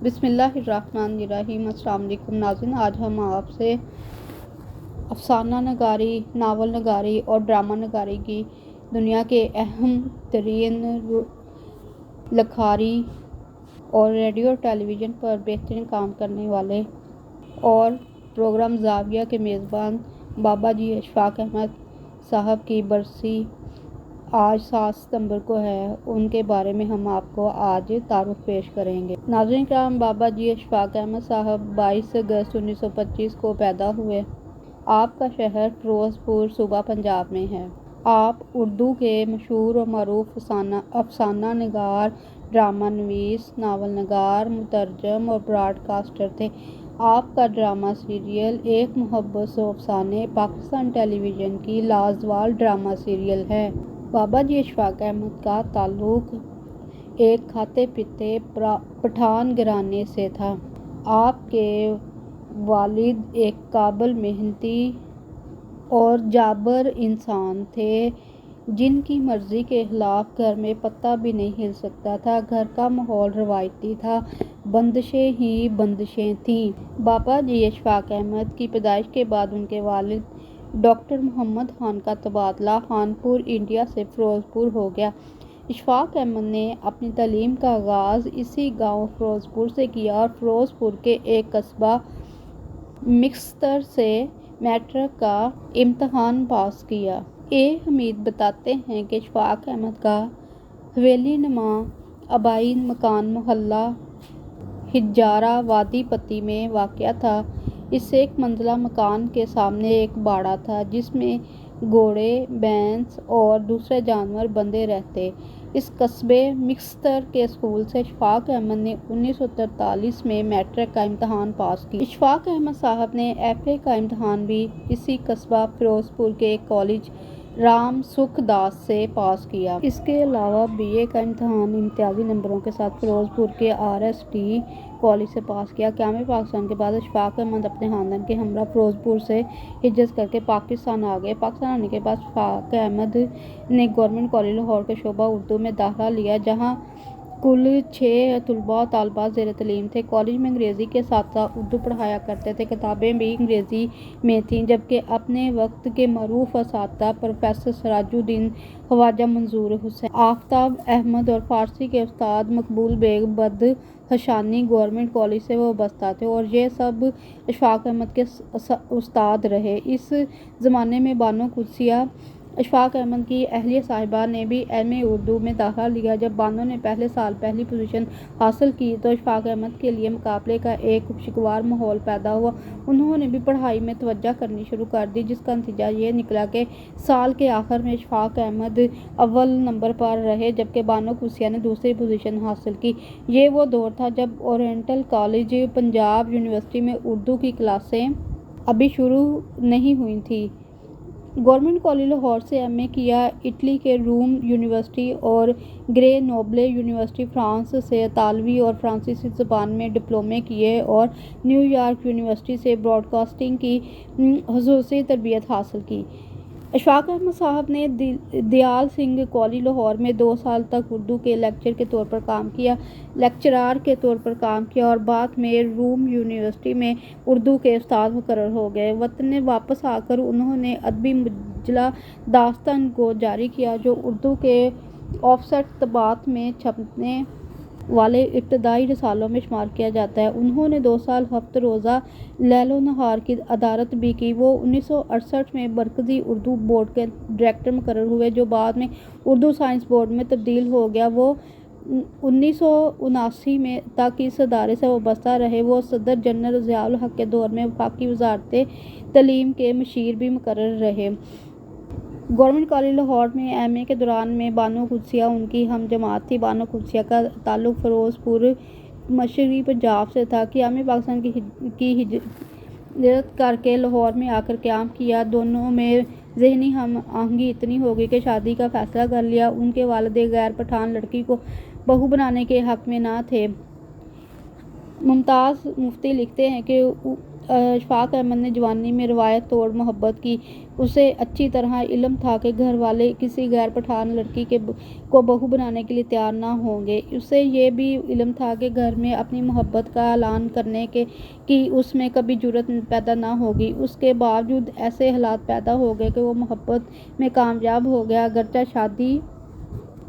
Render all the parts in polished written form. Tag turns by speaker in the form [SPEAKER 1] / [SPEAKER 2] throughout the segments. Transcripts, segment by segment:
[SPEAKER 1] بسم اللہ الرحمن الرحیم۔ السلام علیکم ناظرین، آج ہم آپ سے افسانہ نگاری، ناول نگاری اور ڈرامہ نگاری کی دنیا کے اہم ترین لکھاری اور ریڈیو اور ٹیلی ویژن پر بہترین کام کرنے والے اور پروگرام زاویہ کے میزبان بابا جی اشفاق احمد صاحب کی برسی آج 7 ستمبر کو ہے، ان کے بارے میں ہم آپ کو آج تعارف پیش کریں گے۔ ناظرین کرام، بابا جی اشفاق احمد صاحب 22 اگست 1925 کو پیدا ہوئے۔ آپ کا شہر فیروزپور صوبہ پنجاب میں ہے۔ آپ اردو کے مشہور و معروف افسانہ نگار، ڈرامہ نویس، ناول نگار، مترجم اور براڈ کاسٹر تھے۔ آپ کا ڈرامہ سیریل ایک محبت و افسانے پاکستان ٹیلی ویژن کی لازوال ڈرامہ سیریل ہے۔ بابا جی اشفاق احمد کا تعلق ایک کھاتے پیتے پٹھان گھرانے سے تھا۔ آپ کے والد ایک قابل، محنتی اور جابر انسان تھے جن کی مرضی کے خلاف گھر میں پتہ بھی نہیں ہل سکتا تھا۔ گھر کا ماحول روایتی تھا، بندشیں ہی بندشیں تھیں۔ بابا جی اشفاق احمد کی پیدائش کے بعد ان کے والد ڈاکٹر محمد خان کا تبادلہ خانپور انڈیا سے فیروزپور ہو گیا۔ اشفاق احمد نے اپنی تعلیم کا آغاز اسی گاؤں فیروزپور سے کیا اور فیروزپور کے ایک قصبہ مکستر سے میٹرک کا امتحان پاس کیا۔ حمید بتاتے ہیں کہ اشفاق احمد کا حویلی نما آبائی مکان محلہ ہجارہ وادی پتی میں واقع تھا۔ اس ایک منزلہ مکان کے سامنے ایک باڑہ تھا جس میں گھوڑے، بھینس اور دوسرے جانور بندھے رہتے۔ اس قصبے مکستر کے اسکول سے اشفاق احمد نے 1943 میں میٹرک کا امتحان پاس کیا۔ اشفاق احمد صاحب نے FA کا امتحان بھی اسی قصبہ فیروزپور کے ایک کالج رام سکھ داس سے پاس کیا۔ اس کے علاوہ BA کا امتحان امتیازی نمبروں کے ساتھ فیروزپور کے RSD کالج سے پاس کیا۔ قیام پاکستان کے بعد اشفاق احمد اپنے خاندان کے ہمراہ فیروزپور سے ہجرت کر کے پاکستان آ گئے۔ پاکستان آنے کے بعد اشفاق احمد نے گورنمنٹ کالج لاہور کے شعبہ اردو میں داخلہ لیا، جہاں کل 6 طلباء و طالبات زیر تعلیم تھے۔ کالج میں انگریزی کے اساتذہ اردو پڑھایا کرتے تھے، کتابیں بھی انگریزی میں تھیں، جبکہ اپنے وقت کے معروف اساتذہ پروفیسر سراج الدین خواجہ منظور حسین، آفتاب احمد اور فارسی کے استاد مقبول بیگ بدخشانی گورنمنٹ کالج سے وابستہ تھے اور یہ سب اشفاق احمد کے استاد رہے۔ اس زمانے میں بانو قدسیہ اشفاق احمد کی اہلیہ صاحبہ نے بھی MA اردو میں داخلہ لیا۔ جب بانو نے پہلے سال پہلی پوزیشن حاصل کی تو اشفاق احمد کے لیے مقابلے کا ایک خوشگوار ماحول پیدا ہوا۔ انہوں نے بھی پڑھائی میں توجہ کرنی شروع کر دی، جس کا نتیجہ یہ نکلا کہ سال کے آخر میں اشفاق احمد اول نمبر پر رہے، جبکہ بانو قدسیہ نے دوسری پوزیشن حاصل کی۔ یہ وہ دور تھا جب اورینٹل کالج پنجاب یونیورسٹی میں اردو کی کلاسیں ابھی شروع نہیں ہوئی تھیں۔ گورنمنٹ کالج لاہور سے MA کیا۔ اٹلی کے روم یونیورسٹی اور گرینوبل یونیورسٹی فرانس سے اطالوی اور فرانسیسی زبان میں ڈپلومے کیے اور نیویارک یونیورسٹی سے براڈ کاسٹنگ کی خصوصی تربیت حاصل کی۔ اشفاق احمد صاحب نے دیال سنگھ کالج لاہور میں 2 سال تک اردو کے لیکچرر کے طور پر کام کیا اور بعد میں روم یونیورسٹی میں اردو کے استاد مقرر ہو گئے۔ وطن واپس آ کر انہوں نے ادبی مجلہ داستان گو جاری کیا، جو اردو کے آف سیٹ طباعت میں چھپنے والے ابتدائی رسالوں میں شمار کیا جاتا ہے۔ انہوں نے 2 سال ہفتہ روزہ لیل و نہار کی ادارت بھی کی۔ وہ 1968 میں مرکزی اردو بورڈ کے ڈائریکٹر مقرر ہوئے، جو بعد میں اردو سائنس بورڈ میں تبدیل ہو گیا۔ وہ 1979 میں تک اس ادارے سے وابستہ رہے۔ وہ صدر جنرل ضیاء الحق کے دور میں وفاقی وزارت تعلیم کے مشیر بھی مقرر رہے۔ گورنمنٹ کالج لاہور میں MA کے دوران میں بانو قدسیہ ان کی ہم جماعت تھی۔ بانو قدسیہ کا تعلق فیروزپور مشرقی پنجاب سے تھا۔ قیام پاکستان کی ہجرت کر کے لاہور میں آ کر قیام کیا۔ دونوں میں ذہنی ہم آہنگی اتنی ہو گئی کہ شادی کا فیصلہ کر لیا۔ ان کے والد ایک غیر پٹھان لڑکی کو بہو بنانے کے حق میں نہ تھے۔ ممتاز مفتی لکھتے ہیں کہ اشفاق احمد نے جوانی میں روایت توڑ محبت کی۔ اسے اچھی طرح علم تھا کہ گھر والے کسی غیر پٹھان لڑکی کو بہو بنانے کے لیے تیار نہ ہوں گے۔ اسے یہ بھی علم تھا کہ گھر میں اپنی محبت کا اعلان کرنے کی اس میں کبھی جرأت پیدا نہ ہوگی۔ اس کے باوجود ایسے حالات پیدا ہو گئے کہ وہ محبت میں کامیاب ہو گیا، اگرچہ شادی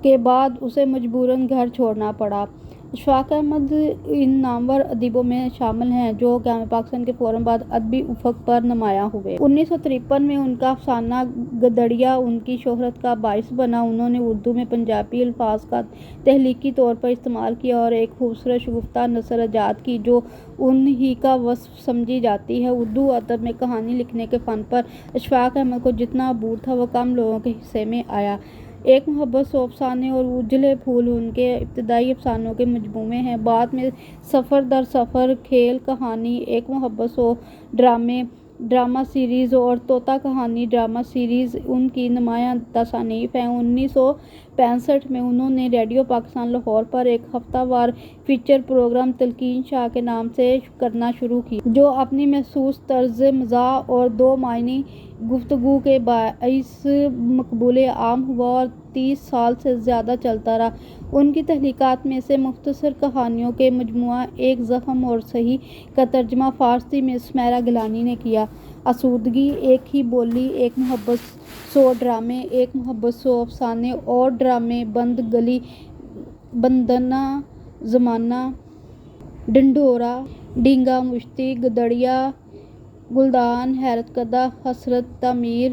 [SPEAKER 1] کے بعد اسے مجبوراً گھر چھوڑنا پڑا۔ اشفاق احمد ان نامور ادیبوں میں شامل ہیں جو قیام پاکستان کے فوراً بعد ادبی افق پر نمایاں ہوئے۔ 1953 میں ان کا افسانہ گدڑیا ان کی شہرت کا باعث بنا۔ انہوں نے اردو میں پنجابی الفاظ کا تخلیقی طور پر استعمال کیا اور ایک خوبصورت شگفتہ نثر ایجاد کی جو ان ہی کا وصف سمجھی جاتی ہے۔ اردو ادب میں کہانی لکھنے کے فن پر اشفاق احمد کو جتنا عبور تھا وہ کم لوگوں کے حصے میں آیا۔ ایک محبت سو افسانے اور اجلے پھول ان کے ابتدائی افسانوں کے مجموعے ہیں۔ بعد میں سفر در سفر، کھیل کہانی، ایک محبت سو ڈرامہ سیریز اور طوطا کہانی ڈرامہ سیریز ان کی نمایاں تصانیف ہیں۔ 1965 میں انہوں نے ریڈیو پاکستان لاہور پر ایک ہفتہ وار فیچر پروگرام تلقین شاہ کے نام سے کرنا شروع کیا، جو اپنی محسوس طرز مزاح اور دو معنی گفتگو کے باعث مقبول عام ہوا اور 30 سال سے زیادہ چلتا رہا۔ ان کی تخلیقات میں سے مختصر کہانیوں کے مجموعہ ایک زخم اور صحیح کا ترجمہ فارسی میں سمیرہ گیلانی نے کیا۔ آسودگی، ایک ہی بولی، ایک محبت سو ڈرامے، ایک محبت سو افسانے اور ڈرامے، بند گلی، بندانہ زمانہ، ڈھنڈورا، ڈینگا مشتی، گدڑیا، گلدان، حیرت کدہ، حسرت تعمیر،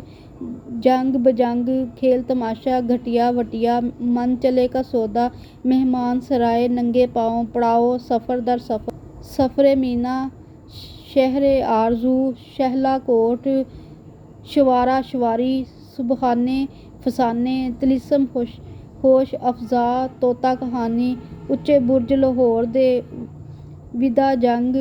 [SPEAKER 1] جنگ بجنگ، کھیل تماشا، گھٹیا وٹیا، من چلے کا سودا، مہمان سرائے، ننگے پاؤں، پڑاؤ، سفر در سفر، سفر مینا، شہر آرزو، شہلا کوٹ، شوارا شواری، سبحانے فسانے، طلسم ہوش افزا، طوطا کہانی، اچے برج لاہور دے، ودا جنگ،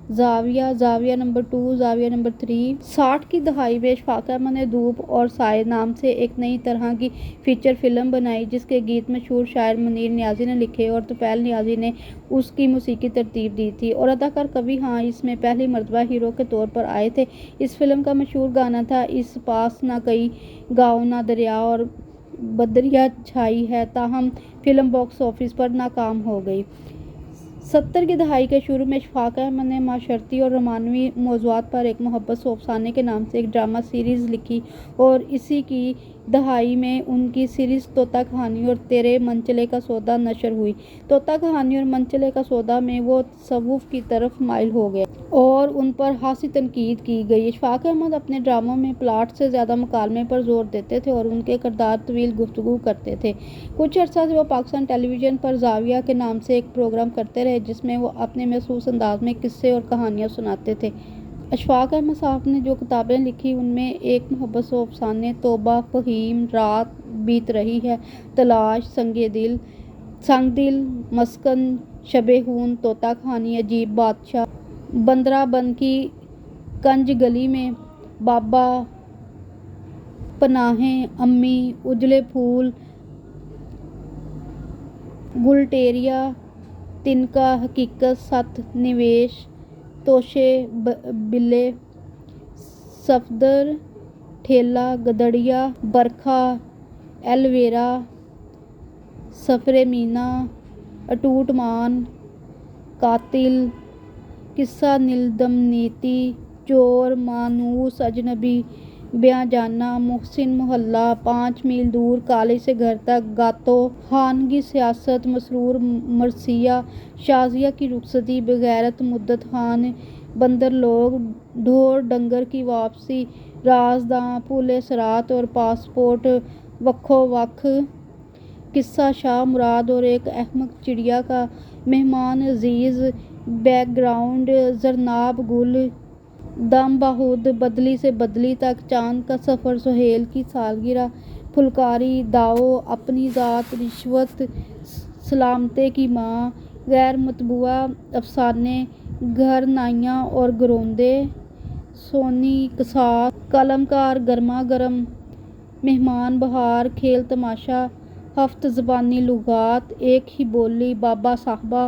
[SPEAKER 1] زاویہ نمبر 2، زاویہ نمبر 3۔ 60 کی دہائی میں اشفاق احمد نے دھوپ اور سائے نام سے ایک نئی طرح کی فیچر فلم بنائی جس کے گیت مشہور شاعر منیر نیازی نے لکھے اور طفیل نیازی نے اس کی موسیقی ترتیب دی تھی اور اداکار کبھی ہاں اس میں پہلی مرتبہ ہیرو کے طور پر آئے تھے۔ اس فلم کا مشہور گانا تھا اس پاس نہ کئی گاؤں نہ دریا اور بدریاں چھائی ہے، تاہم فلم باکس آفس پر ناکام ہو گئی۔ 70 کی دہائی کے شروع میں اشفاق احمد نے معاشرتی اور رومانوی موضوعات پر ایک محبت سو افسانے کے نام سے ایک ڈرامہ سیریز لکھی اور اسی کی دہائی میں ان کی سیریز طوطا کہانی اور تیرے من چلے کا سودا نشر ہوئی۔ طوطا کہانی اور من چلے کا سودا میں وہ تصوف کی طرف مائل ہو گئے اور ان پر خاصی تنقید کی گئی۔ اشفاق احمد اپنے ڈراموں میں پلاٹ سے زیادہ مکالمے پر زور دیتے تھے اور ان کے کردار طویل گفتگو کرتے تھے۔ کچھ عرصہ سے وہ پاکستان ٹیلی ویژن پر زاویہ کے نام سے ایک پروگرام کرتے رہے جس میں وہ اپنے محسوس انداز میں قصے اور کہانیاں سناتے تھے۔ اشفاق احمد صاحب نے جو کتابیں لکھی ان میں ایک محبت سو افسانے، توبہ، فہیم، رات بیت رہی ہے، تلاش، سنگ دل، مسکن، شب خون، طوطا کہانی، عجیب بادشاہ، بندرا بن کی کنج گلی میں، بابا، پناہیں، امی، اجلے پھول، گلٹیریا، تنکا، حقیقت، ست، نویش، توشے، بلے، صفدر، ٹھیلا، گدڑیا، برکھا، ایلویرا، سفر مینا، اٹوٹ مان، قاتل، قصہ نیلدم نیتی، چور، مانوس اجنبی، بیاں جانا، محسن محلہ، 5 میل دور، کالج سے گھر تک، گاتو، خانگی سیاست، مسرور مرثیہ، شازیہ کی رخصتی، بغیرت، مدت خان، بندر لوگ، ڈھور ڈنگر کی واپسی، رازداں، پل صراط اور پاسپورٹ، وکھو وکھ، قصہ شاہ مراد اور ایک احمق چڑیا کا مہمان عزیز، بیک گراؤنڈ، زرناب گل، دم بہود، بدلی سے بدلی تک، چاند کا سفر، سہیل کی سالگرہ، پھلکاری، داؤ، اپنی ذات، رشوت، سلامتے کی ماں، غیر مطبوعہ افسانے، گھر نائیاں اور گروندے، سونی قصاص، قلم کار، گرما گرم، مہمان بہار، کھیل تماشا، ہفت زبانی لغات، ایک ہی بولی، بابا صاحبہ،